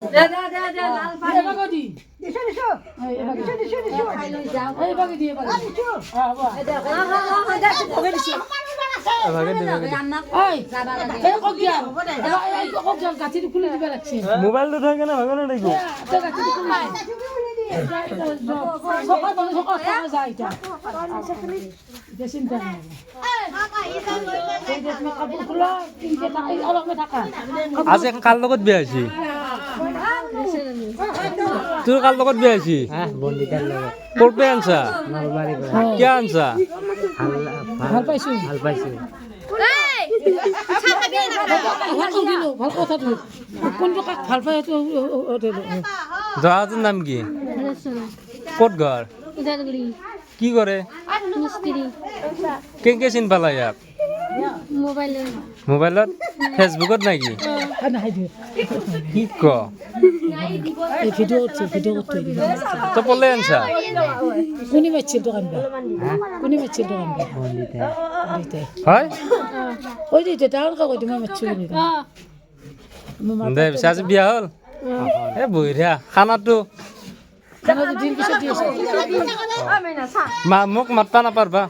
দে লাল পানি এবাগো দি দিছো দিছো খাই লৈ যাও এবাগো দি এবাগো ওই কক দিয়া কক জল গাছি খুলে দিবা লাগছে মোবাইল তো থাকে না ভাগনা দেখো তো গাছি খুলে সকাল সকাল যায় এটা চিন্তা নাই কাপোৰ খোলা তিনটে টাকা অলপে টাকা আজি কাল লগত বিয়া হৈছি তোৰ কাল লগত বিয়া হৈছি বন্দিতার লগত ক'ৰ পৰা আনছা নলবাৰী কিয় আনছা ভাল পাইছো ভাল পাইছো ভাল কথাটো কোনটো কাক ভাল পায় জহাজৰ নাম কি ক'ত ঘৰ কি কৰে কেনেকে চিন পালা ইয়াক মোবাইলত ফেচবুকত নাকি কি ক ভিডিও করতে তো পলে আনছা কোনি মারছিল দোকান কোনি মারছিল দোকান হয় ওই যে টাউন কাগজ তোমার মারছিল দে পিছে আজি বিয়া হ'ল এ বঢ়িয়া খানাটো দিন পিছত দি আছে মোক মাতবা নাপাৰবা